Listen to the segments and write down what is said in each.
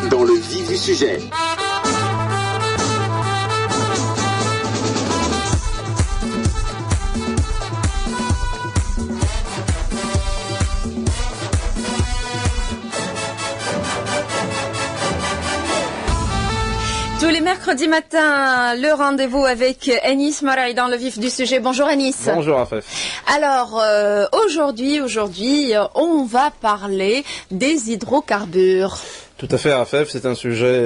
dans le vif du sujet. Tous les mercredis matins, le rendez-vous avec Anis Maraï dans le vif du sujet. Bonjour Anis. Bonjour Afef. Alors, aujourd'hui, on va parler des hydrocarbures. Tout à fait, Afef, c'est un sujet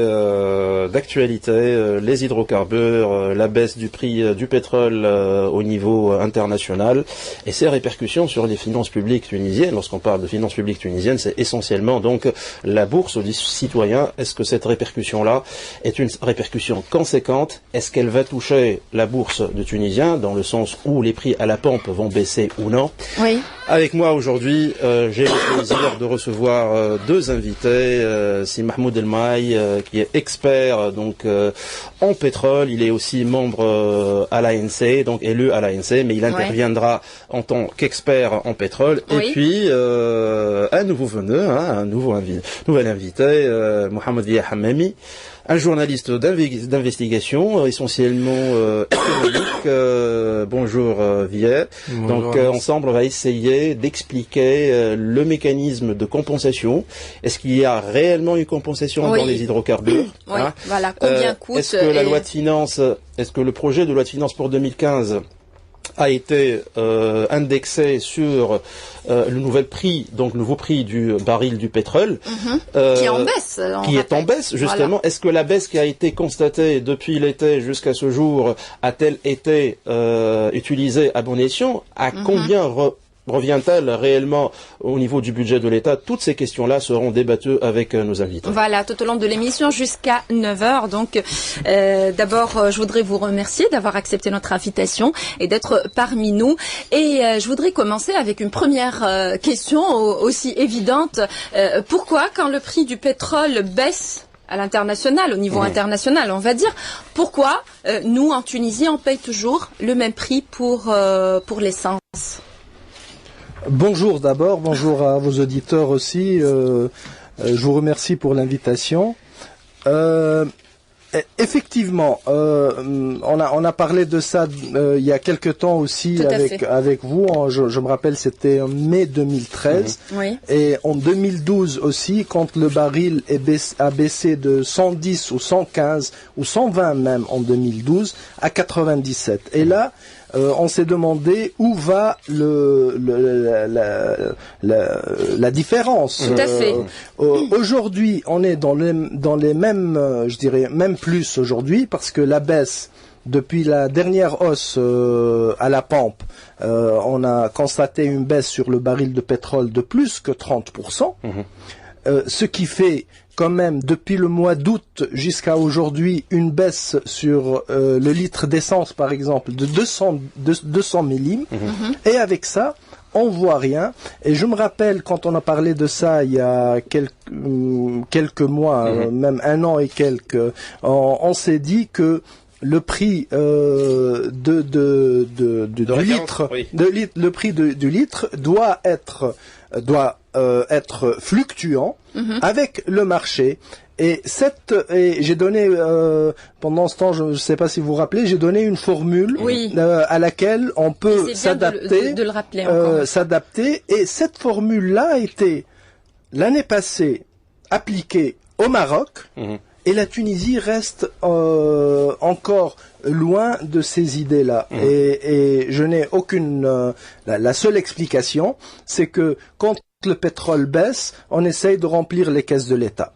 d'actualité. Les hydrocarbures, la baisse du prix du pétrole au niveau international et ses répercussions sur les finances publiques tunisiennes. Lorsqu'on parle de finances publiques tunisiennes, c'est essentiellement donc la bourse aux citoyens. Est-ce que cette répercussion-là est une répercussion conséquente? Est-ce qu'elle va toucher la bourse de Tunisien dans le sens où les prix à la pompe vont baisser ou non? Oui. Avec moi aujourd'hui, j'ai le plaisir de recevoir deux invités. C'est Mahmoud El-Maï, qui est expert en pétrole. Il est aussi membre à l'ANC, donc élu à l'ANC, mais il interviendra en tant qu'expert en pétrole. Oui. Et puis un nouveau veneur, un nouvel invité, Mohamed Via Hammami, un journaliste d'investigation, essentiellement économique. Bonjour Via. Donc ensemble, on va essayer d'expliquer le mécanisme de compensation. Est-ce qu'il y a réellement une compensation dans les hydrocarbures? Oui, voilà. Combien coûte? Est-ce que la loi de finances, est-ce que le projet de loi de finances pour 2015 a été indexé sur le nouveau prix du baril du pétrole, qui est en baisse. Qui est en baisse, justement. Voilà. Est-ce que la baisse qui a été constatée depuis l'été jusqu'à ce jour a-t-elle été utilisée à bon escient? À combien revient-elle réellement au niveau du budget de l'État? Toutes ces questions-là seront débattues avec nos invités. Voilà, tout au long de l'émission jusqu'à 9h. Donc, d'abord, je voudrais vous remercier d'avoir accepté notre invitation et d'être parmi nous. Et je voudrais commencer avec une première question aussi évidente. Pourquoi, quand le prix du pétrole baisse à l'international, au niveau international, on va dire, pourquoi nous, en Tunisie, on paye toujours le même prix pour l'essence? Bonjour d'abord, bonjour à vos auditeurs aussi. Je vous remercie pour l'invitation. Effectivement, on a parlé de ça il y a quelque temps aussi avec vous. Je me rappelle, c'était en mai 2013. Oui. Et en 2012 aussi, quand le baril a baissé de 110 ou 115 ou 120 même en 2012 à 97. Et là, on s'est demandé où va la différence. Tout à fait. Aujourd'hui, on est dans les mêmes, je dirais, même plus aujourd'hui, parce que la baisse, depuis la dernière hausse à la pompe, on a constaté une baisse sur le baril de pétrole de plus que 30%, ce qui fait quand même, depuis le mois d'août jusqu'à aujourd'hui, une baisse sur le litre d'essence, par exemple, de 200 millim. Et avec ça, on voit rien. Et je me rappelle, quand on a parlé de ça il y a quelques mois, même un an et quelques, on s'est dit que le prix le prix du litre doit être fluctuant avec le marché. Et j'ai donné pendant ce temps, je ne sais pas si vous vous rappelez, j'ai donné une formule à laquelle on peut s'adapter, de le rappeler encore. S'adapter. Et cette formule-là a été l'année passée appliquée au Maroc. Et la Tunisie reste encore loin de ces idées-là. Et je n'ai aucune... la seule explication, c'est que quand le pétrole baisse, on essaye de remplir les caisses de l'État.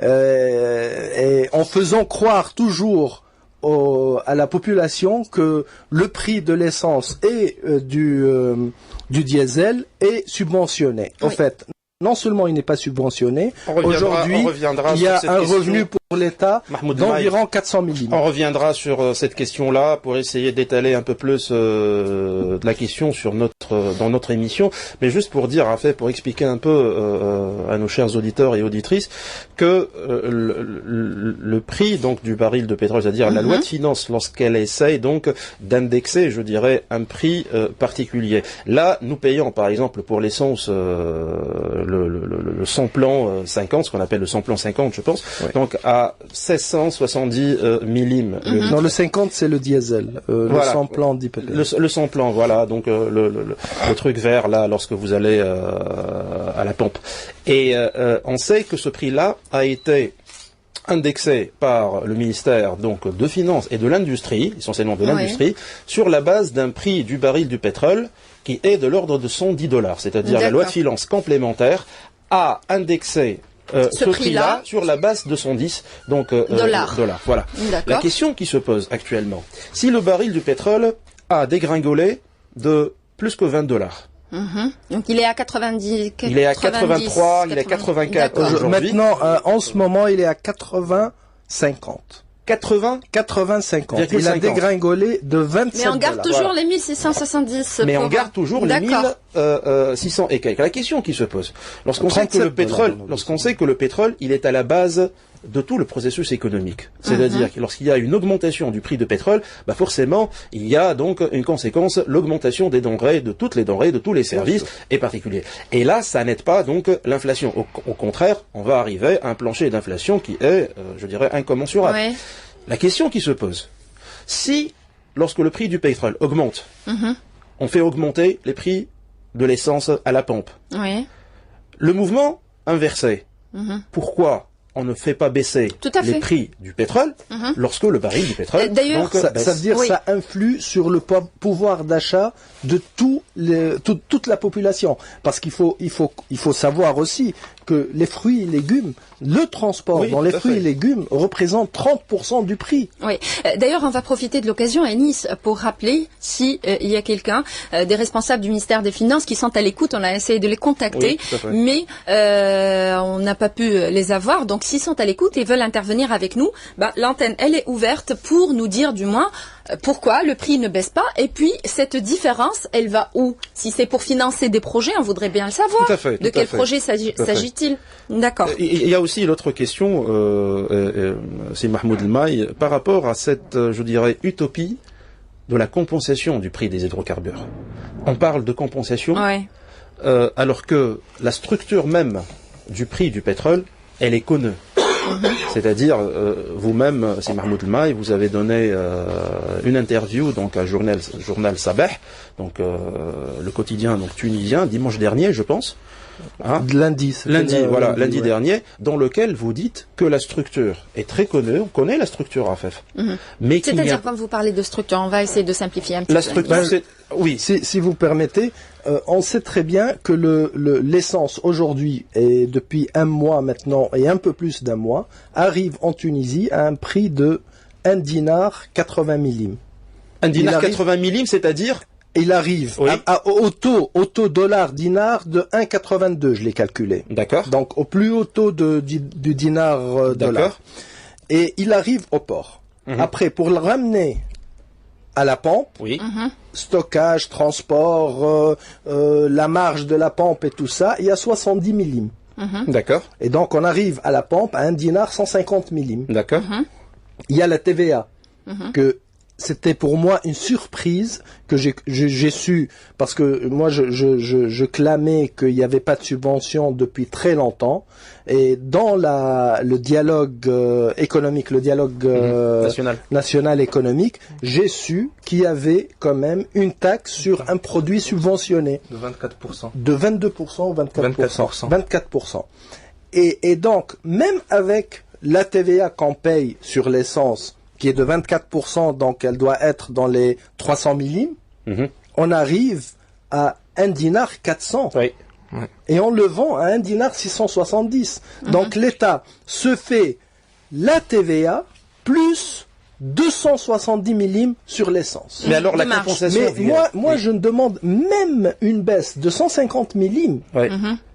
Et en faisant croire toujours à la population que le prix de l'essence et du diesel est subventionné. En fait, non seulement il n'est pas subventionné, aujourd'hui il y a un revenu pour l'État d'environ 400 000 limes. On reviendra sur cette question-là pour essayer d'étaler un peu plus de la question sur dans notre émission. Mais juste pour dire, pour expliquer un peu à nos chers auditeurs et auditrices que le prix donc du baril de pétrole, c'est-à-dire la loi de finances, lorsqu'elle essaye donc d'indexer, je dirais, un prix particulier. Là, nous payons par exemple pour l'essence le samplon 50, ce qu'on appelle le samplon 50, je pense, donc à 1670 millim. Non, le 50 c'est le diesel, voilà. Le samplon d'IPP. Le samplon, voilà, donc le truc vert là lorsque vous allez à la pompe. Et on sait que ce prix-là a été indexé par le ministère donc de Finances et de l'Industrie, essentiellement de l'industrie, sur la base d'un prix du baril du pétrole qui est de l'ordre de $110. C'est-à-dire la loi de finances complémentaire a indexé ce prix-là sur la base de 110 dollars. Voilà. La question qui se pose actuellement, si le baril du pétrole a dégringolé de plus que $20. Donc il est à 90. Il est à 83, il est à 84 aujourd'hui. Maintenant, en ce moment, il est à 80-50. 50. Il a dégringolé de 27 Mais on garde toujours les 1670. Mais on garde toujours les 1600 et quelques. La question qui se pose, lorsqu'on sait que le pétrole, il est à la base de tout le processus économique. C'est-à-dire que lorsqu'il y a une augmentation du prix de pétrole, forcément, il y a donc une conséquence, l'augmentation des denrées, de toutes les denrées, de tous les services, et particuliers. Et là, ça n'aide pas donc l'inflation. Au contraire, on va arriver à un plancher d'inflation qui est, je dirais, incommensurable. Ouais. La question qui se pose, si, lorsque le prix du pétrole augmente, on fait augmenter les prix de l'essence à la pompe. Le mouvement inversé, pourquoi on ne fait pas baisser les prix du pétrole lorsque le baril du pétrole d'ailleurs ça veut dire ça influe sur le pouvoir d'achat de toute la population, parce qu'il faut savoir aussi que les fruits et légumes, le transport dans les fruits et légumes représente 30% du prix. Oui. D'ailleurs, on va profiter de l'occasion à Nice pour rappeler si il y a quelqu'un, des responsables du ministère des Finances qui sont à l'écoute. On a essayé de les contacter, mais on n'a pas pu les avoir. Donc, s'ils sont à l'écoute et veulent intervenir avec nous, l'antenne, elle est ouverte pour nous dire du moins pourquoi le prix ne baisse pas, et puis cette différence, elle va où? Si c'est pour financer des projets, on voudrait bien le savoir. De quel projet s'agit-il? D'accord. Il y a aussi l'autre question, c'est Mahmoud El-Maï, par rapport à cette, je dirais, utopie de la compensation du prix des hydrocarbures. On parle de compensation, alors que la structure même du prix du pétrole, elle est connue. C'est-à-dire, vous-même, c'est Mahmoud El-Maï, vous avez donné une interview donc à journal Sabah, donc le quotidien donc tunisien, dimanche dernier, je pense. Lundi dernier, dans lequel vous dites que la structure est très connue, on connaît la structure AFEF. Mais c'est-à-dire, quand vous parlez de structure, on va essayer de simplifier un petit peu. La structure, oui. Si vous permettez, on sait très bien que l'essence aujourd'hui, et depuis un mois maintenant, et un peu plus d'un mois, arrive en Tunisie à un prix de 1 dinar 80 millim. 1 dinar 80 millim, c'est-à-dire? Il arrive au taux dollar-dinar de 1,82, je l'ai calculé. D'accord. Donc au plus haut taux du dinar dollar. Et il arrive au port. Après, pour le ramener à la pompe, stockage, transport, la marge de la pompe et tout ça, il y a 70 millim. D'accord. Et donc on arrive à la pompe à 1 dinar 150 millim. D'accord. Il y a la TVA que c'était pour moi une surprise que j'ai su, parce que moi je clamais qu'il n'y avait pas de subvention depuis très longtemps, et dans le dialogue économique, le dialogue national économique, j'ai su qu'il y avait quand même une taxe sur un produit subventionné. De 24%. De 22% ou 24%. 24%. Et donc, même avec la TVA qu'on paye sur l'essence, qui est de 24%, donc elle doit être dans les 300 millim, on arrive à 1 dinar 400. Et on le vend à 1 dinar 670. Donc l'État se fait la TVA plus 270 millim sur l'essence. Mais alors la compensation... Mais moi je demande même une baisse de 150 millim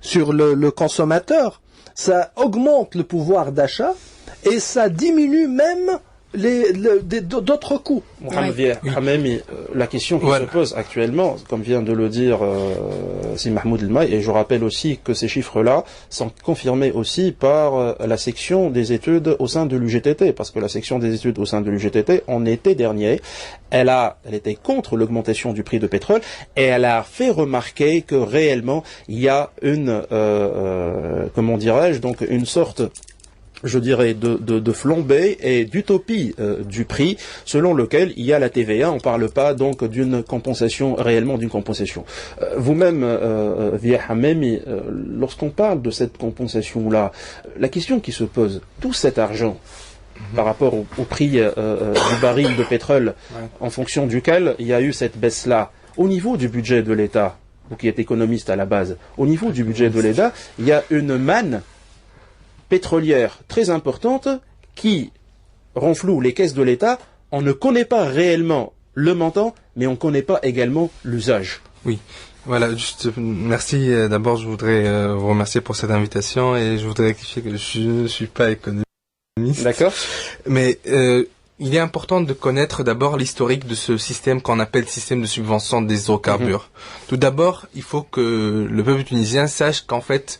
sur le consommateur, ça augmente le pouvoir d'achat et ça diminue même d'autres coûts. Mohamed Hamami, la question qui se pose actuellement, comme vient de le dire Si Mahmoud El-Maï, et je rappelle aussi que ces chiffres-là sont confirmés aussi par la section des études au sein de l'UGTT, parce que la section des études au sein de l'UGTT, en été dernier, elle était contre l'augmentation du prix de pétrole, et elle a fait remarquer que réellement, il y a une, comment dirais-je, donc une sorte, je dirais, de flambée et d'utopie du prix, selon lequel il y a la TVA. On ne parle pas donc d'une compensation, réellement d'une compensation. Vous-même, Via Hamami, lorsqu'on parle de cette compensation-là, la question qui se pose, tout cet argent, par rapport au prix du baril de pétrole, en fonction duquel il y a eu cette baisse-là, au niveau du budget de l'État, vous qui êtes économiste à la base, au niveau du budget de l'État, il y a une manne pétrolière très importante qui renfloue les caisses de l'État. On ne connaît pas réellement le montant, mais on ne connaît pas également l'usage. Oui, voilà, juste merci. D'abord, je voudrais vous remercier pour cette invitation et je voudrais rectifier que je ne suis pas économiste. D'accord. Mais il est important de connaître d'abord l'historique de ce système qu'on appelle système de subvention des hydrocarbures. Tout d'abord, il faut que le peuple tunisien sache qu'en fait,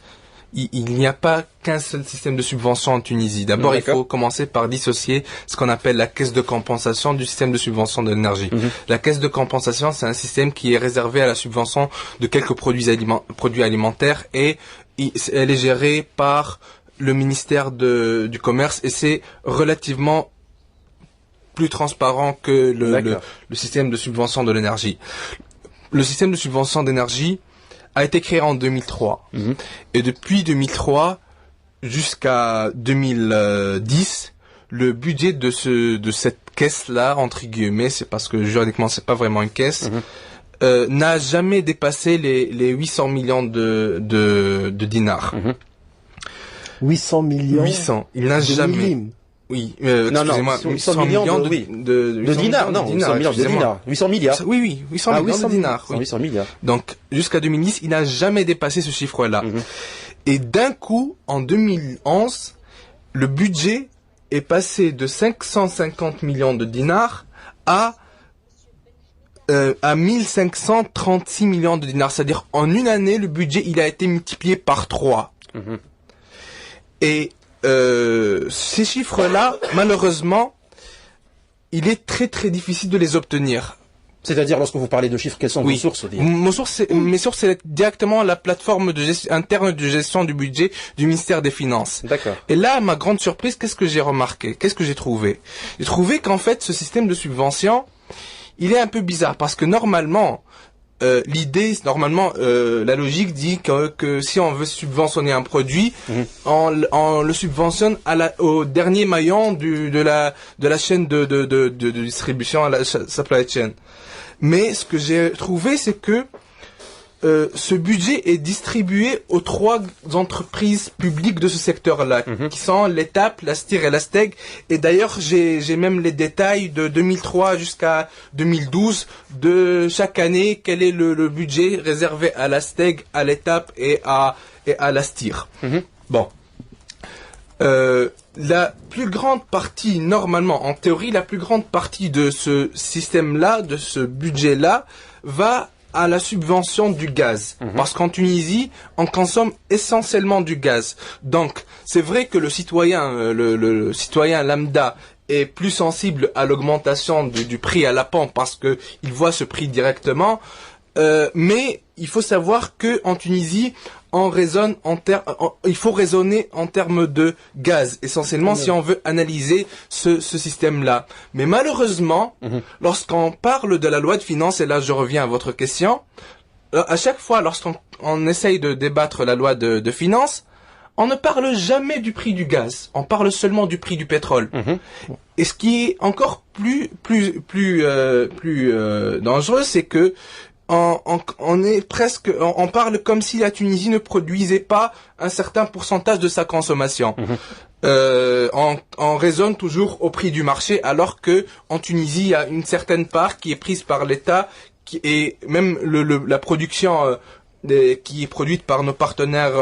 il n'y a pas qu'un seul système de subvention en Tunisie. D'abord, il faut commencer par dissocier ce qu'on appelle la caisse de compensation du système de subvention de l'énergie. La caisse de compensation, c'est un système qui est réservé à la subvention de quelques produits alimentaires et elle est gérée par le ministère du Commerce et c'est relativement plus transparent que le système de subvention de l'énergie. Le système de subvention d'énergie a été créé en 2003. Et depuis 2003 jusqu'à 2010, le budget de cette caisse-là, entre guillemets, c'est parce que juridiquement c'est pas vraiment une caisse, n'a jamais dépassé les 800 millions de dinars. 800 millions 800. Il n'a jamais... Oui, excusez-moi, 800 millions de dinars, non, 800 millions de dinars, 800 milliards. Oui, 800 millions de dinars. Oui. 800 milliards. Donc, jusqu'à 2010, il n'a jamais dépassé ce chiffre-là. Et d'un coup, en 2011, le budget est passé de 550 millions de dinars à 1536 millions de dinars. C'est-à-dire, en une année, le budget, il a été multiplié par 3. Et ces chiffres-là, malheureusement, il est très très difficile de les obtenir. C'est-à-dire, lorsque vous parlez de chiffres, quelles sont vos sources? Mes sources, c'est directement la plateforme interne de gestion du budget du ministère des Finances. D'accord. Et là, ma grande surprise, qu'est-ce que j'ai remarqué? Qu'est-ce que j'ai trouvé? J'ai trouvé qu'en fait, ce système de subvention, il est un peu bizarre parce que normalement, la logique dit que si on veut subventionner un produit, on le subventionne au dernier maillon de la chaîne de distribution, à la supply chain. Mais ce que j'ai trouvé, c'est que ce budget est distribué aux 3 entreprises publiques de ce secteur-là, qui sont l'ETAP, la STIR et la STEG. Et d'ailleurs, j'ai même les détails de 2003 jusqu'à 2012 de chaque année, quel est le budget réservé à la STEG, à l'ETAP et à la STIR. Bon. La plus grande partie, normalement, en théorie, la plus grande partie de ce système-là, de ce budget-là, va à la subvention du gaz. Parce qu'en Tunisie, on consomme essentiellement du gaz. Donc, c'est vrai que le citoyen lambda est plus sensible à l'augmentation du prix à la pompe parce que il voit ce prix directement. Mais il faut savoir que en Tunisie, il faut raisonner en termes de gaz, essentiellement si on veut analyser ce système-là. Mais malheureusement, lorsqu'on parle de la loi de finances, et là je reviens à votre question, à chaque fois lorsqu'on essaye de débattre la loi de finances, on ne parle jamais du prix du gaz, on parle seulement du prix du pétrole. Et ce qui est encore plus dangereux, c'est que on parle comme si la Tunisie ne produisait pas un certain pourcentage de sa consommation. On raisonne toujours au prix du marché, alors que en Tunisie, il y a une certaine part qui est prise par l'État, et même la production qui est produite par nos partenaires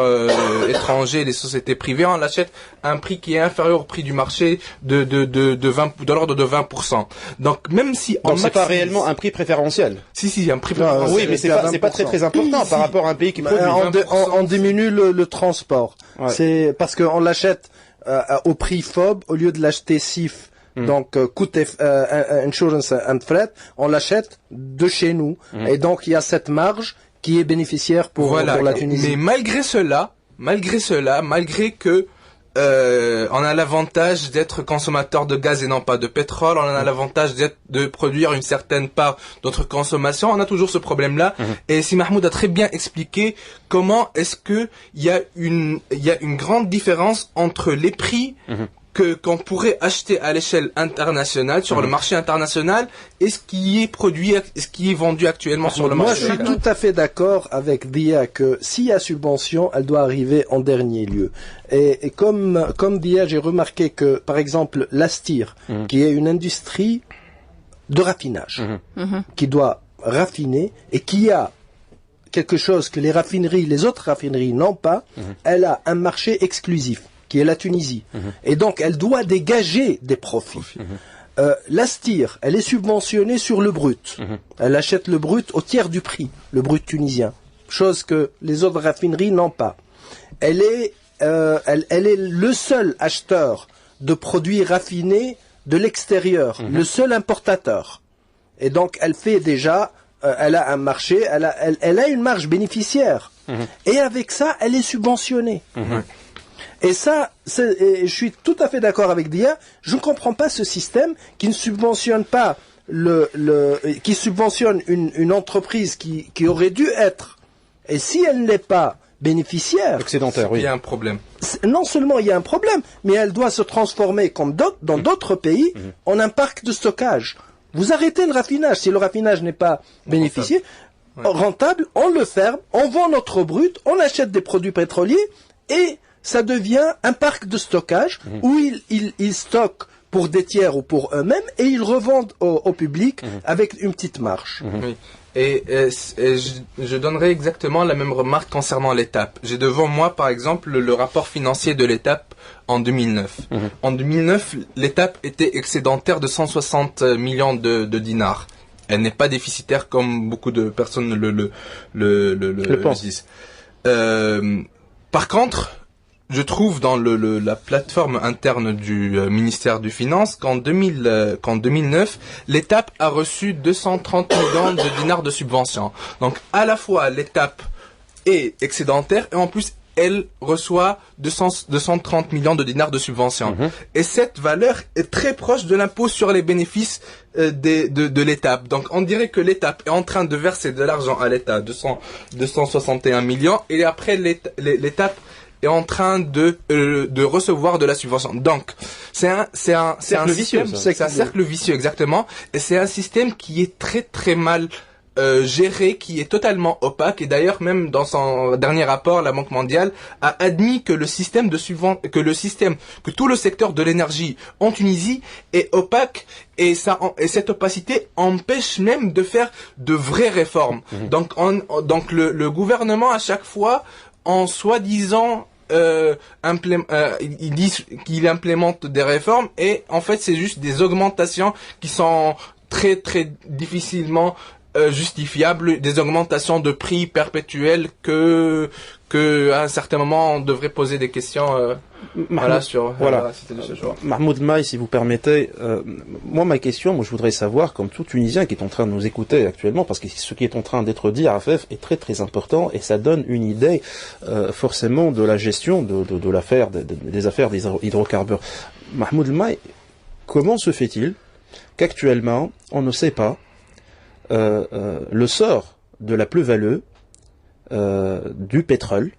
étrangers, les sociétés privées, on l'achète à un prix qui est inférieur au prix du marché de l'ordre de 20%. Donc même si donc c'est pas réellement un prix préférentiel. Si, un prix préférentiel. Oui, mais c'est pas très important par rapport à un pays qui produit. On diminue le transport. Ouais. C'est parce qu'on l'achète au prix FOB au lieu de l'acheter SIF. Donc coût insurance and fret, on l'achète de chez nous et donc il y a cette marge qui est bénéficiaire pour la Tunisie. Mais malgré que on a l'avantage d'être consommateur de gaz et non pas de pétrole, on a l'avantage de produire une certaine part de notre consommation, on a toujours ce problème-là. Et si Mahmoud a très bien expliqué comment est-ce que il y a une grande différence entre les prix qu'on pourrait acheter à l'échelle internationale, sur le marché international, et ce qui est produit, ce qui est vendu actuellement sur le marché. Moi, je suis tout à fait d'accord avec Dia que s'il y a subvention, elle doit arriver en dernier lieu. Et comme Dia, j'ai remarqué que, par exemple, l'Astir, qui est une industrie de raffinage, qui doit raffiner et qui a quelque chose que les autres raffineries n'ont pas, elle a un marché exclusif, qui est la Tunisie. Et donc, elle doit dégager des profits. L'Astir, elle est subventionnée sur le brut. Elle achète le brut au tiers du prix, le brut tunisien. Chose que les autres raffineries n'ont pas. Elle est le seul acheteur de produits raffinés de l'extérieur, le seul importateur. Et donc, elle fait déjà, elle a un marché, elle a une marge bénéficiaire. Et avec ça, elle est subventionnée. Et ça, je suis tout à fait d'accord avec Dia. Je ne comprends pas ce système qui ne subventionne pas qui subventionne une entreprise qui aurait dû être. Et si elle n'est pas bénéficiaire, excédentaire, oui. Il y a un problème. Non seulement il y a un problème, mais elle doit se transformer comme dans d'autres pays en un parc de stockage. Vous arrêtez le raffinage. Si le raffinage n'est pas bénéficié, rentable, on le ferme, on vend notre brut, on achète des produits pétroliers et ça devient un parc de stockage où ils stockent pour des tiers ou pour eux-mêmes et ils revendent au public avec une petite marge. Oui. Et je donnerai exactement la même remarque concernant l'étape. J'ai devant moi, par exemple, le rapport financier de l'étape en 2009. En 2009, l'étape était excédentaire de 160 millions de dinars. Elle n'est pas déficitaire comme beaucoup de personnes le disent. Par contre, je trouve dans la plateforme interne du ministère du Finance qu'en 2009, l'étape a reçu 230 millions de dinars de subventions. Donc à la fois l'étape est excédentaire et en plus elle reçoit 230 millions de dinars de subventions. Et cette valeur est très proche de l'impôt sur les bénéfices de l'étape. Donc on dirait que l'étape est en train de verser de l'argent à l'État, 261 millions, et après l'étape est en train de recevoir de la subvention. Donc, c'est un cercle vicieux, exactement. Et c'est un système qui est très très mal géré, qui est totalement opaque. Et d'ailleurs, même dans son dernier rapport, la Banque mondiale a admis que que tout le secteur de l'énergie en Tunisie est opaque. Et cette opacité empêche même de faire de vraies réformes. Donc le gouvernement, à chaque fois, en soi-disant ils disent qu'il implémente des réformes et en fait c'est juste des augmentations qui sont très très difficilement justifiables, des augmentations de prix perpétuelles que à un certain moment on devrait poser des questions Mahmoud Maï, si vous permettez, ma question, je voudrais savoir, comme tout Tunisien qui est en train de nous écouter actuellement, parce que ce qui est en train d'être dit à Afef est très très important et ça donne une idée forcément de la gestion de l'affaire des affaires des hydrocarbures. Mahmoud Maï, comment se fait-il qu'actuellement on ne sait pas le sort de la plus-value du pétrole,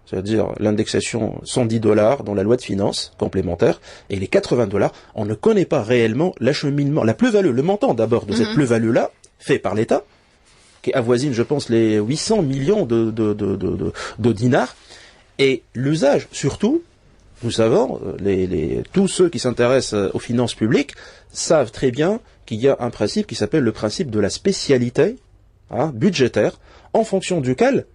c'est-à-dire l'indexation $110 dans la loi de finances complémentaire, et les $80, on ne connaît pas réellement l'acheminement, la plus-value, le montant d'abord de cette plus-value-là, fait par l'État, qui avoisine, je pense, les 800 millions de dinars, et l'usage, surtout, nous savons, tous ceux qui s'intéressent aux finances publiques savent très bien qu'il y a un principe qui s'appelle le principe de la spécialité budgétaire, en fonction duquel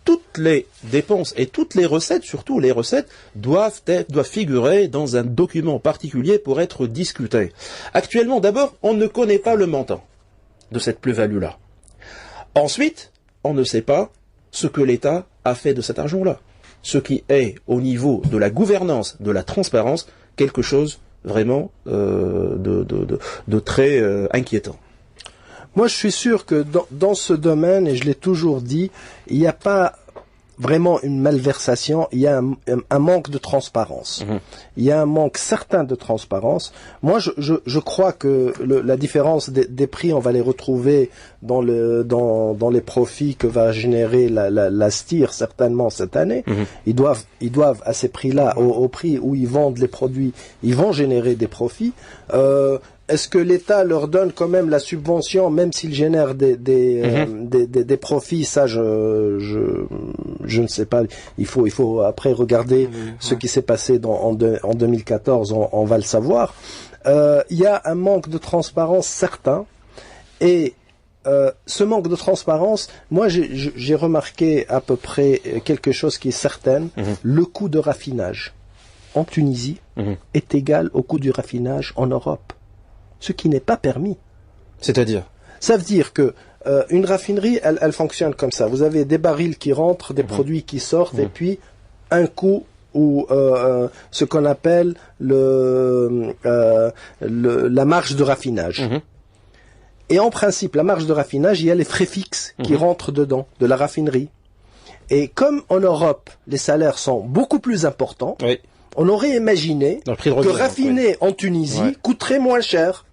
toutes les dépenses et toutes les recettes, surtout les recettes, doivent figurer dans un document particulier pour être discutées. Actuellement, d'abord, on ne connaît pas le montant de cette plus-value-là. Ensuite, on ne sait pas ce que l'État a fait de cet argent-là. Ce qui est, au niveau de la gouvernance, de la transparence, quelque chose vraiment de très inquiétant. Moi, je suis sûr que dans ce domaine, et je l'ai toujours dit, il n'y a pas vraiment une malversation, il y a un manque de transparence. Il y a un manque certain de transparence. Moi, je crois que la différence des prix, on va les retrouver dans les profits que va générer la STIR certainement cette année. Ils doivent à ces prix-là, au prix où ils vendent les produits, ils vont générer des profits. Est-ce que l'État leur donne quand même la subvention, même s'ils génèrent des profits? Ça, je ne sais pas. Il faut après regarder ce qui s'est passé en 2014. On va le savoir. Il y a un manque de transparence certain. Et ce manque de transparence, moi, j'ai remarqué à peu près quelque chose qui est certain. Le coût de raffinage en Tunisie est égal au coût du raffinage en Europe. Ce qui n'est pas permis. C'est-à-dire? Ça veut dire que une raffinerie, elle fonctionne comme ça. Vous avez des barils qui rentrent, des produits qui sortent, et puis un coût ou ce qu'on appelle la marge de raffinage. Et en principe, la marge de raffinage, il y a les frais fixes qui rentrent dedans, de la raffinerie. Et comme en Europe, les salaires sont beaucoup plus importants, on aurait imaginé que raffiner en Tunisie coûterait moins cher.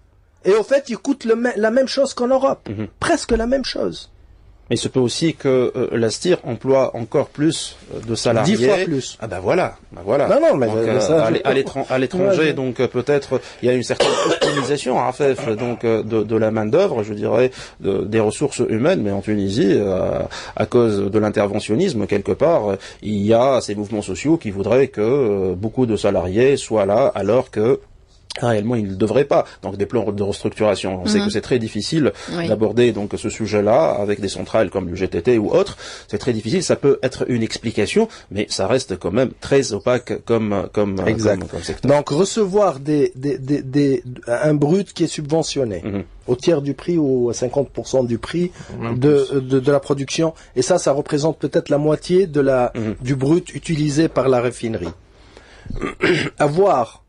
Et au fait, il coûte la même chose qu'en Europe. Presque la même chose. Mais il se peut aussi que la STIR emploie encore plus de salariés. 10 fois plus. Ah ben voilà. Non, mais donc, à l'étranger, donc peut-être il y a une certaine optimisation à faire donc de la main d'œuvre, je dirais, des ressources humaines. Mais en Tunisie, à cause de l'interventionnisme quelque part, il y a ces mouvements sociaux qui voudraient que beaucoup de salariés soient là, alors que réellement, il ne devrait pas. Donc, des plans de restructuration. On sait que c'est très difficile d'aborder donc ce sujet-là avec des centrales comme le GTT ou autres. C'est très difficile. Ça peut être une explication, mais ça reste quand même très opaque comme secteur. Donc, recevoir un brut qui est subventionné au tiers du prix ou à 50% du prix de la production. Et ça représente peut-être la moitié du brut utilisé par la raffinerie. Avoir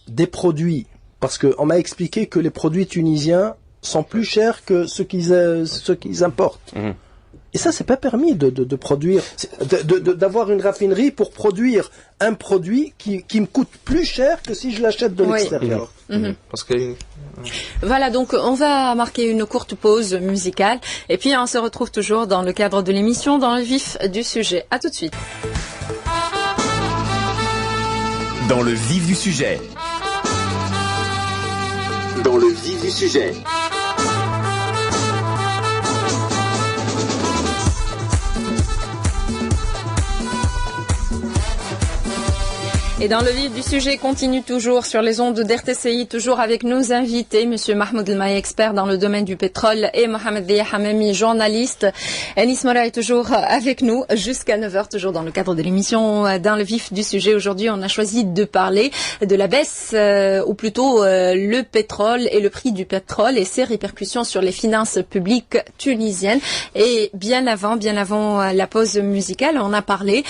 des produits, parce qu'on m'a expliqué que les produits tunisiens sont plus chers que ceux qu'ils importent. Et ça, c'est pas permis de produire, d'avoir une raffinerie pour produire un produit qui me coûte plus cher que si je l'achète de l'extérieur. Parce que... Voilà, donc on va marquer une courte pause musicale et puis on se retrouve toujours dans le cadre de l'émission, dans le vif du sujet. À tout de suite. Dans le vif du sujet. Dans le vif du sujet. Et dans le vif du sujet, continue toujours sur les ondes d'RTCI, toujours avec nos invités, Monsieur Mahmoud El-Maï, expert dans le domaine du pétrole, et Mohamed Dia Hamami, journaliste. Anis Mora est toujours avec nous jusqu'à 9h, toujours dans le cadre de l'émission Dans le vif du sujet. Aujourd'hui, on a choisi de parler de la baisse, ou plutôt le pétrole et le prix du pétrole et ses répercussions sur les finances publiques tunisiennes. Et bien avant la pause musicale, on a parlé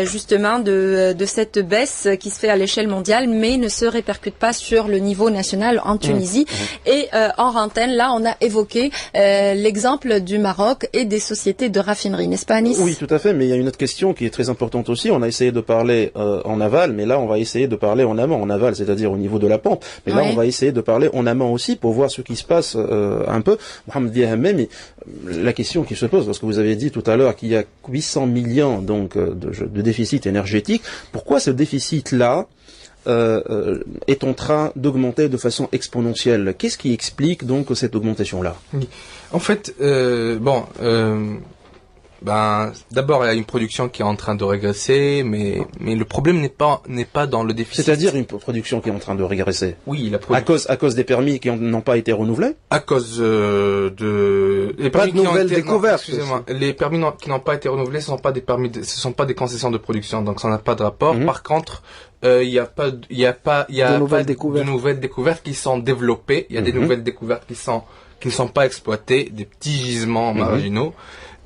justement de cette baisse qui se fait à l'échelle mondiale, mais ne se répercute pas sur le niveau national en Tunisie. Et en antenne, là, on a évoqué l'exemple du Maroc et des sociétés de raffinerie, n'est-ce pas, Anis? Oui, tout à fait, mais il y a une autre question qui est très importante aussi. On a essayé de parler en aval, mais là, on va essayer de parler en amont, en aval, c'est-à-dire au niveau de la pompe. Mais là, on va essayer de parler en amont aussi pour voir ce qui se passe un peu. Mohamed Diahamé, mais la question qui se pose, parce que vous avez dit tout à l'heure qu'il y a 800 millions donc de déficit énergétique. Pourquoi ce déficit-là est en train d'augmenter de façon exponentielle? Qu'est-ce qui explique donc cette augmentation-là? En fait, D'abord, il y a une production qui est en train de régresser, mais le problème n'est pas dans le déficit. C'est-à-dire une production qui est en train de régresser. Oui, à cause des permis qui n'ont pas été renouvelés. À cause les permis pas de nouvelles découvertes. Excusez-moi, les permis qui n'ont pas été renouvelés, ce sont pas des concessions de production, donc ça n'a pas de rapport. Par contre, il y a pas de nouvelles découvertes qui sont développées. Il y a des nouvelles découvertes qui ne sont pas exploitées, des petits gisements marginaux.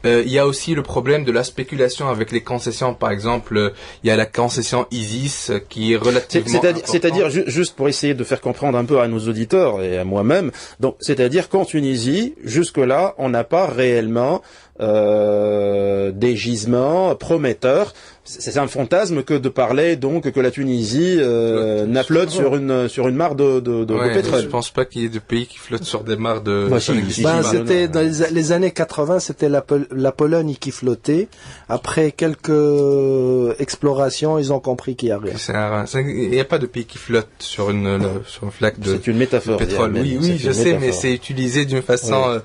Il y a aussi le problème de la spéculation avec les concessions. Par exemple, il y a la concession ISIS qui est relativement C'est-à-dire juste pour essayer de faire comprendre un peu à nos auditeurs et à moi-même. Donc, c'est-à-dire qu'en Tunisie, jusque-là, on n'a pas réellement des gisements prometteurs. C'est un fantasme que de parler donc que la Tunisie flotte sur une mare de pétrole. Je pense pas qu'il y ait de pays qui flottent sur des mares de. C'était dans les années 80, c'était la Pologne qui flottait. Après quelques explorations, ils ont compris qu'il y a rien. Il n'y a pas de pays qui flotte sur une flaque de. C'est une métaphore. Pétrole. Oui, je sais, mais c'est utilisé d'une façon.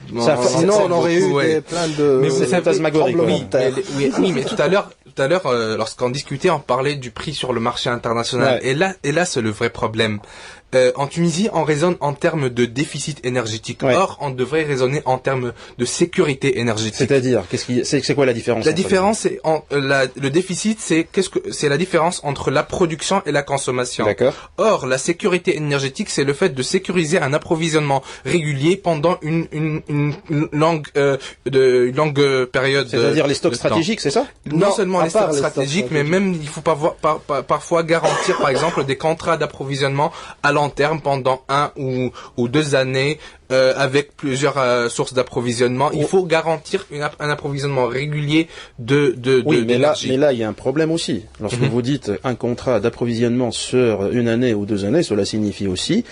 Sinon, on aurait eu plein de. Mais c'est fantasmagorique. Oui, mais tout à l'heure, lorsqu'on discutait, on parlait du prix sur le marché international. Ouais. Et là, c'est le vrai problème. En Tunisie, on raisonne en termes de déficit énergétique. Ouais. Or, on devrait raisonner en termes de sécurité énergétique. C'est-à-dire, c'est quoi la différence? La différence, c'est le déficit, c'est la différence entre la production et la consommation. D'accord. Or, la sécurité énergétique, c'est le fait de sécuriser un approvisionnement régulier pendant une longue période. C'est-à-dire les stocks stratégiques, c'est ça? Non seulement les stocks stratégiques, mais même il faut parfois garantir, par exemple, des contrats d'approvisionnement à long terme pendant 1 ou 2 années avec plusieurs sources d'approvisionnement. Il faut garantir un approvisionnement régulier d'énergie. Mais là, il y a un problème aussi. Lorsque vous dites un contrat d'approvisionnement sur 1 année ou 2 années, cela signifie aussi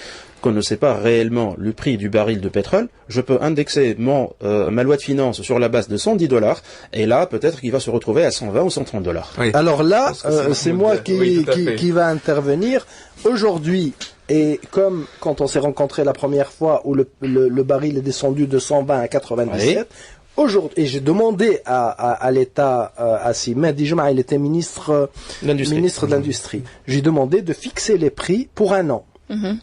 qu'on ne sait pas réellement le prix du baril de pétrole. Je peux indexer ma loi de finances sur la base de $110, et là, peut-être qu'il va se retrouver à 120 ou 130 $. Oui. Alors là, c'est moi qui va intervenir. Aujourd'hui, et comme quand on s'est rencontrés la première fois où le baril est descendu de 120 à 97, aujourd'hui, et j'ai demandé à l'État, à Simed Dijma, il était ministre de l'Industrie, j'ai demandé de fixer les prix pour 1 an.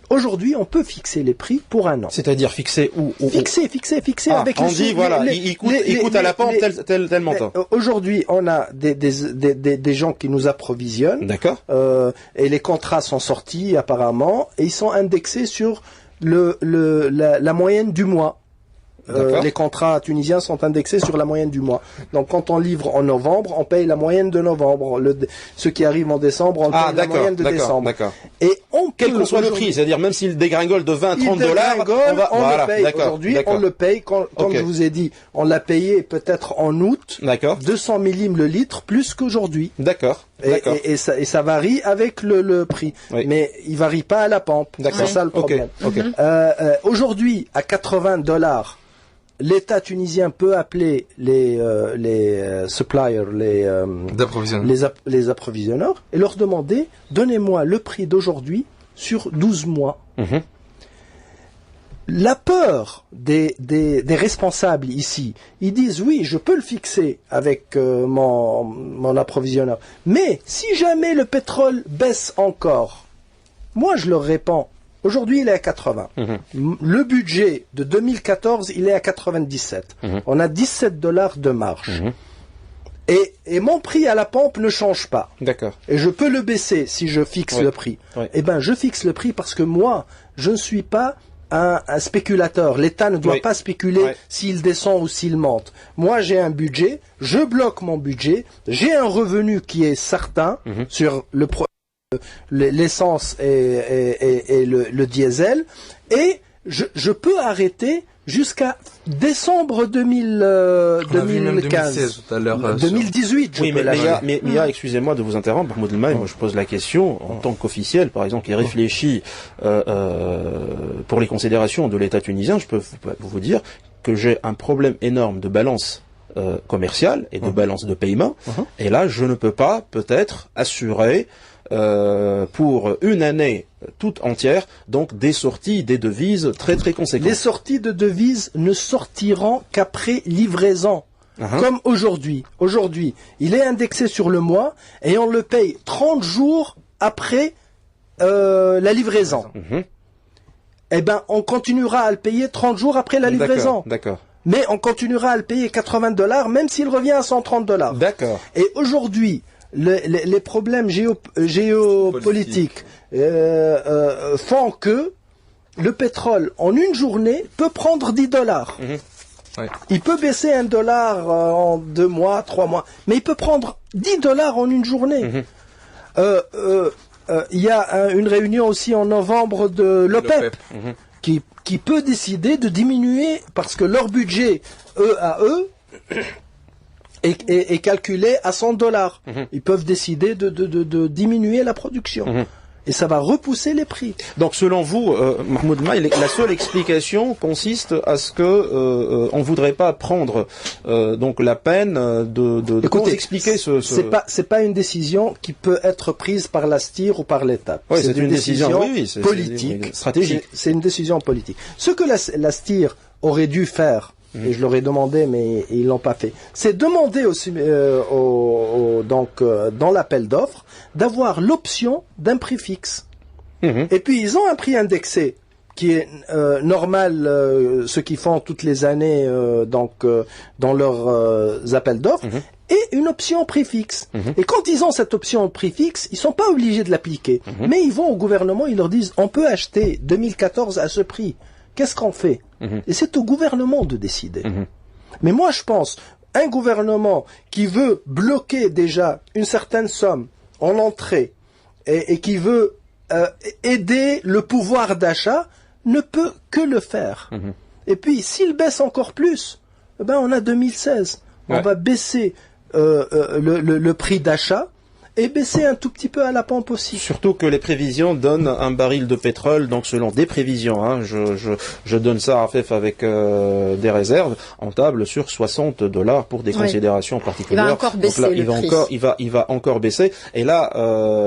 Aujourd'hui, on peut fixer les prix pour 1 an. C'est-à-dire fixer où? Fixer avec on dit voilà, il coûte à la pompe tel montant. Aujourd'hui, on a des gens qui nous approvisionnent. D'accord. Et les contrats sont sortis apparemment et ils sont indexés sur la moyenne du mois. Les contrats tunisiens sont indexés sur la moyenne du mois. Donc quand on livre en novembre, on paye la moyenne de novembre. Ce qui arrive en décembre, on paye la moyenne de décembre. D'accord. Et quel qu'on soit le prix, c'est-à-dire même s'il dégringole de 20 à 30 $, le paye. Aujourd'hui, on le paye. Comme je vous ai dit, on l'a payé peut-être en août. 200 millim le litre plus qu'aujourd'hui. D'accord. Et ça varie avec le prix. Oui. Mais il varie pas à la pompe. C'est ça le problème. Aujourd'hui, à 80 $, l'État tunisien peut appeler les suppliers, les approvisionneurs, et leur demander, donnez-moi le prix d'aujourd'hui sur 12 mois. La peur des responsables ici, ils disent oui, je peux le fixer avec mon approvisionneur, mais si jamais le pétrole baisse encore, moi je leur réponds, aujourd'hui il est à 80. Le budget de 2014, il est à 97. On a 17 $ de marge. Et mon prix à la pompe ne change pas. D'accord. Et je peux le baisser si je fixe le prix. Eh ben, je fixe le prix parce que moi, je ne suis pas un spéculateur. L'État ne doit pas spéculer s'il descend ou s'il monte. Moi, j'ai un budget, je bloque mon budget, j'ai un revenu qui est certain sur l'essence et le diesel, et je peux arrêter jusqu'à décembre 2015. 2016 tout à l'heure. 2018, oui, mais il y a, excusez-moi de vous interrompre, Mahmoud El Maï, moi je pose la question, en tant qu'officiel, par exemple, qui réfléchit pour les considérations de l'État tunisien, je peux vous dire que j'ai un problème énorme de balance commerciale et de balance de paiement, et là, je ne peux pas, peut-être, assurer pour 1 année toute entière, donc des sorties, des devises très très conséquentes. Les sorties de devises ne sortiront qu'après livraison. comme aujourd'hui. Aujourd'hui, il est indexé sur le mois et on le paye 30 jours après la livraison. Eh ben, on continuera à le payer 30 jours après la livraison. D'accord. Mais on continuera à le payer $80, même s'il revient à $130. D'accord. Et aujourd'hui, les problèmes géopolitiques font que le pétrole, en une journée, peut prendre $10. Ouais. Il peut baisser $1 en 2 mois, 3 mois, mais il peut prendre $10 en une journée. Il y a une réunion aussi en novembre de l'OPEP qui peut décider de diminuer, parce que leur budget, est calculé à $100. Ils peuvent décider de diminuer la production. Et ça va repousser les prix. Donc selon vous, Mahmoud Maï, la seule explication consiste à ce que on voudrait pas prendre donc la peine de Écoutez, expliquer c'est pas une décision qui peut être prise par la STIR ou par l'État. Oui, c'est une décision c'est politique, stratégique. C'est une décision politique. Ce que la STIR aurait dû faire, et je leur ai demandé, mais ils l'ont pas fait, c'est demander aussi dans l'appel d'offres d'avoir l'option d'un prix fixe. Et puis ils ont un prix indexé qui est normal, ce qu'ils font toutes les années dans leurs appels d'offres, et une option prix fixe. Et quand ils ont cette option prix fixe, ils sont pas obligés de l'appliquer, mais ils vont au gouvernement, ils leur disent on peut acheter 2014 à ce prix. Qu'est-ce qu'on fait? Et c'est au gouvernement de décider. Mais moi je pense, un gouvernement qui veut bloquer déjà une certaine somme en entrée et qui veut aider le pouvoir d'achat ne peut que le faire. Et puis s'il baisse encore plus, ben on a 2016. On va baisser le prix d'achat et baisser un tout petit peu à la pompe aussi. Surtout que les prévisions donnent un baril de pétrole, donc selon des prévisions, hein, je donne ça à FEF avec des réserves, en table sur $60 pour des considérations particulières. Il va encore baisser le prix. Il va encore baisser. Et là,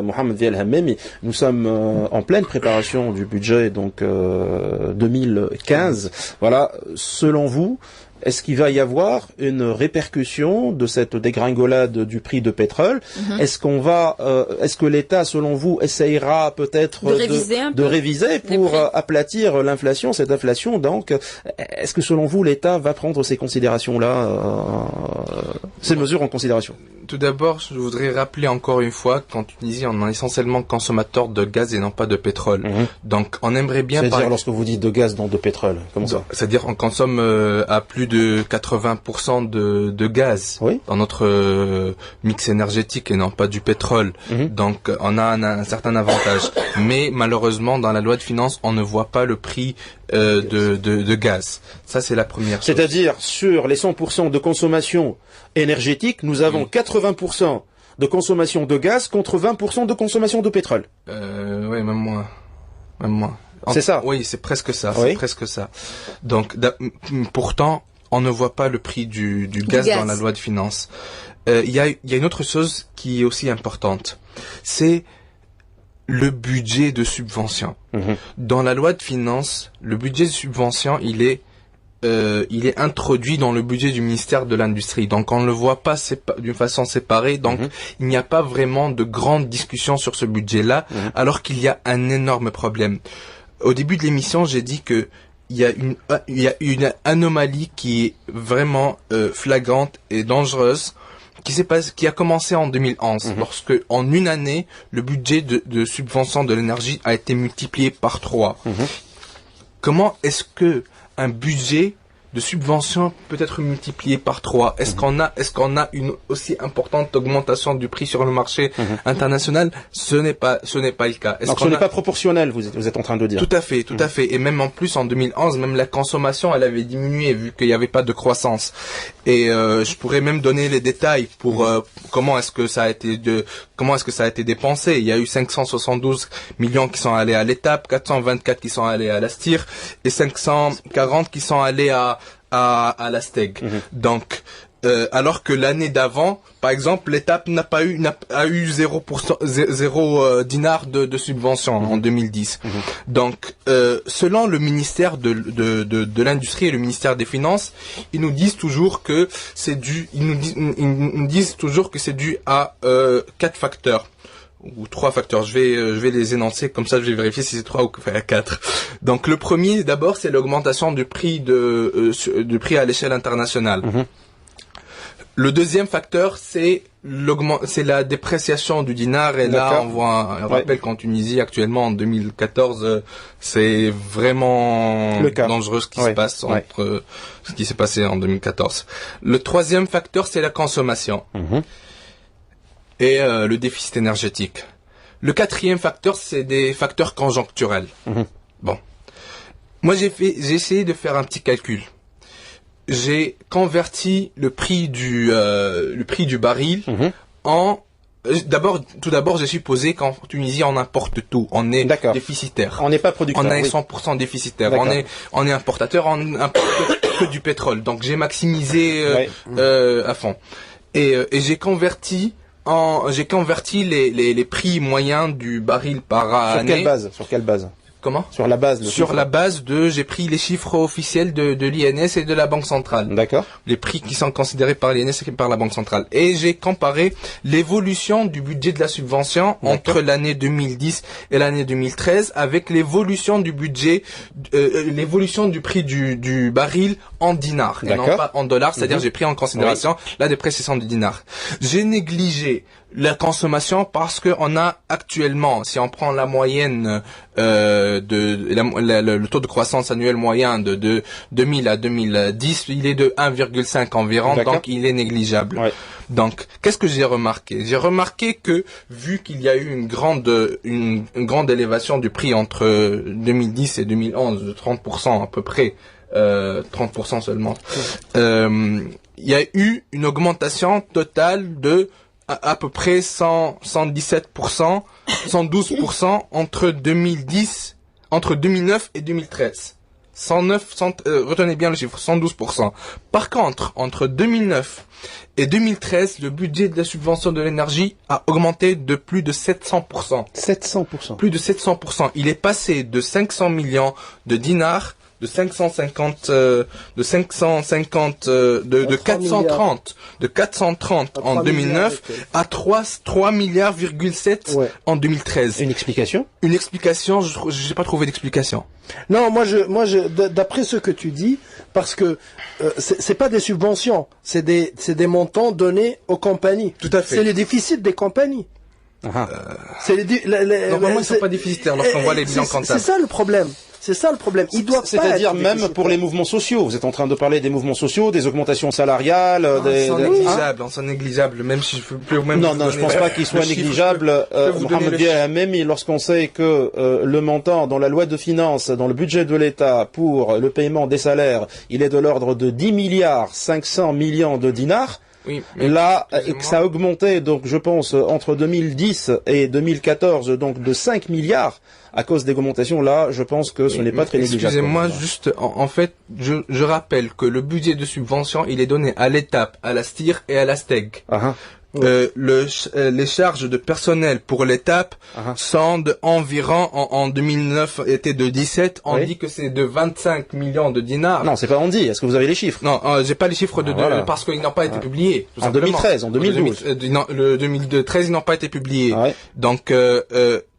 Mohamed Vial Hammemi, nous sommes en pleine préparation du budget, donc 2015. Voilà, selon vous, est-ce qu'il va y avoir une répercussion de cette dégringolade du prix de pétrole? Est-ce que l'État, selon vous, essayera peut-être de réviser pour aplatir l'inflation, cette inflation? Donc, est-ce que selon vous, l'État va prendre ces considérations-là, ces mesures en considération? Tout d'abord, je voudrais rappeler encore une fois qu'en Tunisie, on est essentiellement consommateur de gaz et non pas de pétrole. Donc, on aimerait bien... C'est-à-dire lorsque vous dites de gaz, non de pétrole, comment ça? C'est-à-dire on consomme à plus de 80% de gaz dans notre mix énergétique et non pas du pétrole. Donc, on a un certain avantage. Mais malheureusement, dans la loi de finances, on ne voit pas le prix de gaz. Ça, c'est la première chose. C'est-à-dire, sur les 100% de consommation énergétique, nous avons 80% de consommation de gaz contre 20% de consommation de pétrole. Oui, même moins. C'est ça? Oui, c'est presque ça. Oui. C'est presque ça. Donc, pourtant, on ne voit pas le prix du gaz dans la loi de finances. Il y a une autre chose qui est aussi importante. C'est le budget de subvention. Dans la loi de finances, le budget de subvention, il est introduit dans le budget du ministère de l'Industrie. Donc, on ne le voit pas d'une façon séparée. Donc, il n'y a pas vraiment de grande discussion sur ce budget-là, alors qu'il y a un énorme problème. Au début de l'émission, j'ai dit que il y a une anomalie qui est vraiment flagrante et dangereuse qui a commencé en 2011, lorsque en une année, le budget de subvention de l'énergie a été multiplié par 3. Comment est-ce que un budget de subvention peut être multiplié par 3? Est-ce qu'on a une aussi importante augmentation du prix sur le marché international? Ce n'est pas le cas. Donc ce n'est pas proportionnel, vous êtes en train de dire. Tout à fait, tout à fait. Et même en plus, en 2011, même la consommation, elle avait diminué vu qu'il n'y avait pas de croissance. Et je pourrais même donner les détails pour comment est-ce que ça a été dépensé. Il y a eu 572 millions qui sont allés à l'étape, 424 qui sont allés à la STIR et 540 qui sont allés à la STEG. Donc, alors que l'année d'avant, par exemple, l'étape a eu 0 dinar de subvention en 2010. Donc, selon le ministère de l'Industrie et le ministère des Finances, ils nous disent toujours que c'est dû à 4 facteurs. Ou 3 facteurs. Je vais les énoncer, comme ça je vais vérifier si c'est 3 ou 4. Donc le premier, d'abord, c'est l'augmentation du prix du prix à l'échelle internationale. Le deuxième facteur, c'est la dépréciation du dinar. Et là, on voit un rappel qu'en Tunisie, actuellement, en 2014, c'est vraiment dangereux ce qui se passe entre ce qui s'est passé en 2014. Le troisième facteur, c'est la consommation. Et le déficit énergétique. Le quatrième facteur, c'est des facteurs conjoncturels. Bon. Moi, j'ai essayé de faire un petit calcul. J'ai converti le prix du baril en tout d'abord, j'ai supposé qu'en Tunisie, on importe tout. On est déficitaire. On n'est pas producteur. On est 100% déficitaire. On est importateur. On importe que du pétrole. Donc, j'ai maximisé à fond. Et j'ai converti les prix moyens du baril par année. Sur quelle base? Comment? Sur la base. J'ai pris les chiffres officiels de l'INS et de la Banque centrale. D'accord. Les prix qui sont considérés par l'INS et par la Banque centrale. Et j'ai comparé l'évolution du budget de la subvention entre l'année 2010 et l'année 2013 avec l'évolution du budget, l'évolution du prix du baril en dinars et non pas en dollars. C'est-à-dire j'ai pris en considération la dépréciation du dinar. J'ai négligé la consommation parce que on a actuellement, si on prend la moyenne le taux de croissance annuel moyen de 2000 à 2010, il est de 1,5 environ, donc il est négligeable. Donc, qu'est-ce que j'ai remarqué? J'ai remarqué que, vu qu'il y a eu une grande élévation du prix entre 2010 et 2011, de 30% à peu près, 30% seulement, il y a eu une augmentation totale de à peu près 117%, 112% entre 2009 et 2013. Retenez bien le chiffre, 112%. Par contre, entre 2009 et 2013, le budget de la subvention de l'énergie a augmenté de plus de 700%. 700%. Plus de 700%. Il est passé de 500 millions de dinars, de 430 en 2009 à 3 milliards,7 en 2013. Une explication? Une explication, je n'ai pas trouvé d'explication. Non, moi, d'après ce que tu dis, parce que c'est pas des subventions, c'est des montants donnés aux compagnies. Tout à fait. C'est les déficits des compagnies. Normalement, ils sont pas déficitaires lorsqu'on voit les bilans comptables. C'est ça le problème. C'est ça le problème. Ils doivent C'est-à-dire même pour les mouvements sociaux. Vous êtes en train de parler des mouvements sociaux, des augmentations salariales, on sont négligeables, même si je peux même. Non, je pense pas qu'ils soient négligeables. Mohamed Dia, même lorsqu'on sait que le montant dans la loi de finances, dans le budget de l'État pour le paiement des salaires, il est de l'ordre de 10 milliards 500 millions de dinars. Oui, là, ça a augmenté, donc je pense, entre 2010 et 2014, donc de 5 milliards à cause des augmentations. Là, je pense que ce n'est pas très négligeable. Excusez-moi, juste, en fait, je rappelle que le budget de subvention, il est donné à l'ETAP, à la STIR et à la STEG. Les charges de personnel pour l'étape sont de environ, en 2009 étaient de 17, on dit que c'est de 25 millions de dinars. Non, c'est pas on dit, est-ce que vous avez les chiffres? Non, j'ai pas les chiffres parce qu'ils n'ont pas été publiés. En 2013, en 2012. Le 2013, ils n'ont pas été publiés. Donc,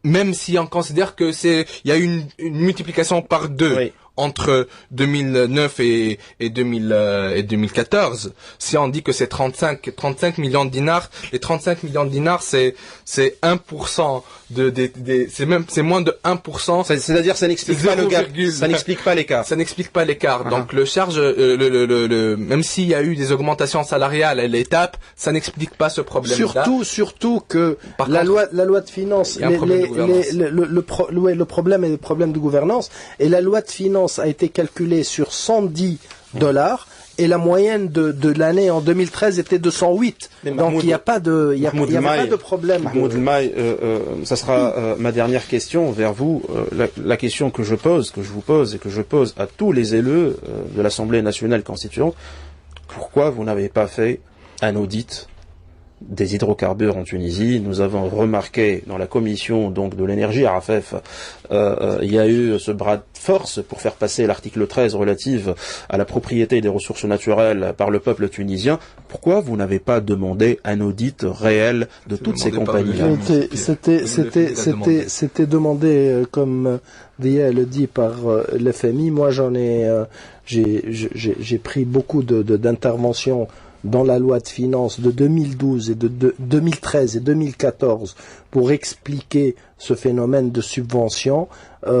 même si on considère que il y a une multiplication par 2. Entre 2009 et 2014, si on dit que c'est 35 millions de dinars, les 35 millions de dinars, c'est 1% c'est moins de 1%. C'est-à-dire, ça n'explique pas le gap. Ça n'explique pas l'écart. Ça n'explique pas l'écart. Donc, même s'il y a eu des augmentations salariales à l'étape, ça n'explique pas ce problème-là. Surtout que la loi de finances, le problème est le problème de gouvernance, et la loi de finances a été calculée sur 110 $, et la moyenne de l'année en 2013 était de 108. Donc il n'y a pas de problème. Mahmoud Elmaï, ça sera ma dernière question vers vous. La question que je vous pose et que je pose à tous les élus de l'Assemblée nationale constituante. Pourquoi vous n'avez pas fait un audit des hydrocarbures en Tunisie? Nous avons remarqué dans la commission donc de l'énergie à RAFEF, il y a eu ce bras de force pour faire passer l'article 13 relatif à la propriété des ressources naturelles par le peuple tunisien. Pourquoi vous n'avez pas demandé un audit réel de toutes ces compagnies-là? C'était demandé, comme Dia le dit, par l'FMI. Moi, j'ai pris beaucoup d'interventions dans la loi de finances de 2012 et de 2013 et 2014 pour expliquer ce phénomène de subvention, et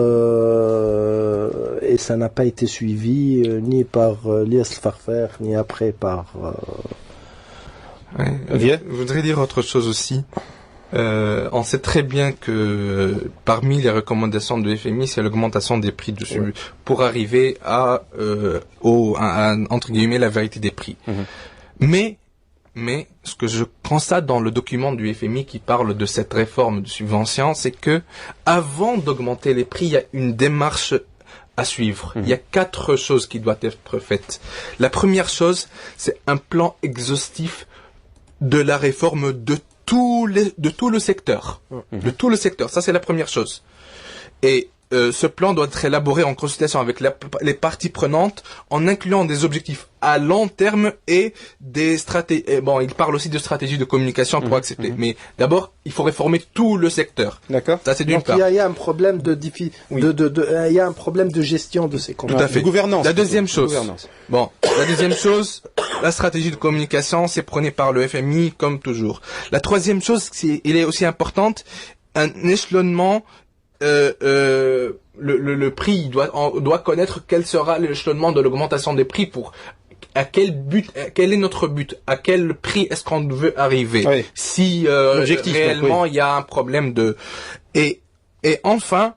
ça n'a pas été suivi ni par l'IS Farfer ni après par je voudrais dire autre chose aussi. On sait très bien que parmi les recommandations de FMI, c'est l'augmentation des prix pour arriver à entre guillemets la vérité des prix. Mais ce que je constate dans le document du FMI qui parle de cette réforme de subvention, c'est que avant d'augmenter les prix, il y a une démarche à suivre. Il y a 4 choses qui doivent être faites. La première chose, c'est un plan exhaustif de la réforme de tout le secteur. De tout le secteur. Ça, c'est la première chose. Et ce plan doit être élaboré en consultation avec les parties prenantes, en incluant des objectifs à long terme et des stratégies. Bon, il parle aussi de stratégies de communication pour accepter. Mais d'abord, il faut réformer tout le secteur. D'accord. Ça, c'est d'une part. Il y a un problème il y a un problème de gestion de ces compagnies. Tout à fait. De gouvernance. La deuxième chose. Bon, la deuxième chose, la stratégie de communication, c'est prôné par le FMI comme toujours. La troisième chose, il est aussi importante, un échelonnement. Le prix doit connaître quel sera l'échelonnement de l'augmentation des prix quel est notre but, à quel prix est-ce qu'on veut arriver, si réellement il y a un problème et enfin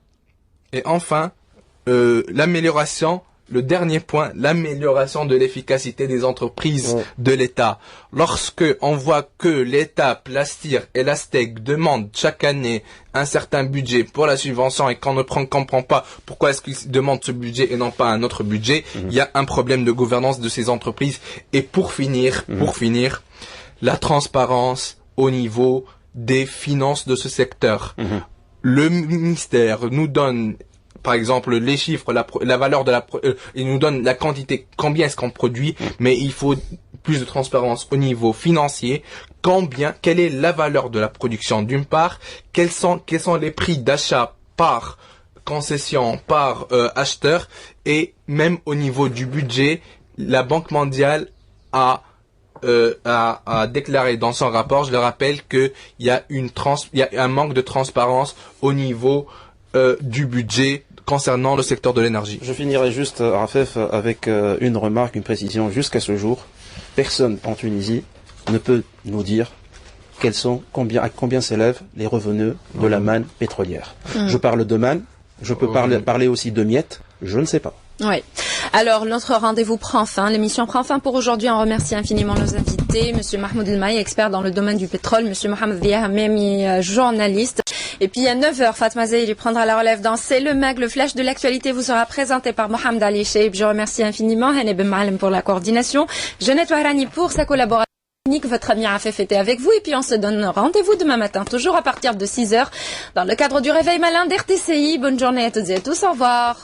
l'amélioration. Le dernier point, l'amélioration de l'efficacité des entreprises de l'État. Lorsque on voit que l'État, Plastir et l'Astec demandent chaque année un certain budget pour la subvention et qu'on ne comprend pas pourquoi est-ce qu'ils demandent ce budget et non pas un autre budget, il y a un problème de gouvernance de ces entreprises. Et pour finir, la transparence au niveau des finances de ce secteur. Le ministère nous donne par exemple les chiffres, la valeur de il nous donne la quantité, combien est-ce qu'on produit, mais il faut plus de transparence au niveau financier. Quelle est la valeur de la production d'une part, quels sont les prix d'achat par concession, par acheteur, et même au niveau du budget, la Banque mondiale a déclaré dans son rapport, je le rappelle, que il y a un manque de transparence au niveau du budget concernant le secteur de l'énergie. Je finirai juste, Rafef, avec une remarque, une précision. Jusqu'à ce jour, personne en Tunisie ne peut nous dire à combien s'élèvent les revenus de la manne pétrolière. Je parle de manne, je peux parler aussi de miettes, je ne sais pas. Oui. Alors, notre rendez-vous prend fin. L'émission prend fin pour aujourd'hui. On remercie infiniment nos invités. Monsieur Mahmoud El-Maï, expert dans le domaine du pétrole. Monsieur Mohamed Dia Hamemi, journaliste. Et puis, à 9h, Fatma Zahiri prendra la relève dans C'est le Mag. Le flash de l'actualité vous sera présenté par Mohamed Ali Cheib. Je remercie infiniment Haneb Ben Malem pour la coordination. Jeannette Wahrani pour sa collaboration. Votre ami Rafef était avec vous et puis on se donne rendez-vous demain matin, toujours à partir de 6h, dans le cadre du Réveil Malin d'RTCI. Bonne journée à toutes et à tous. Au revoir.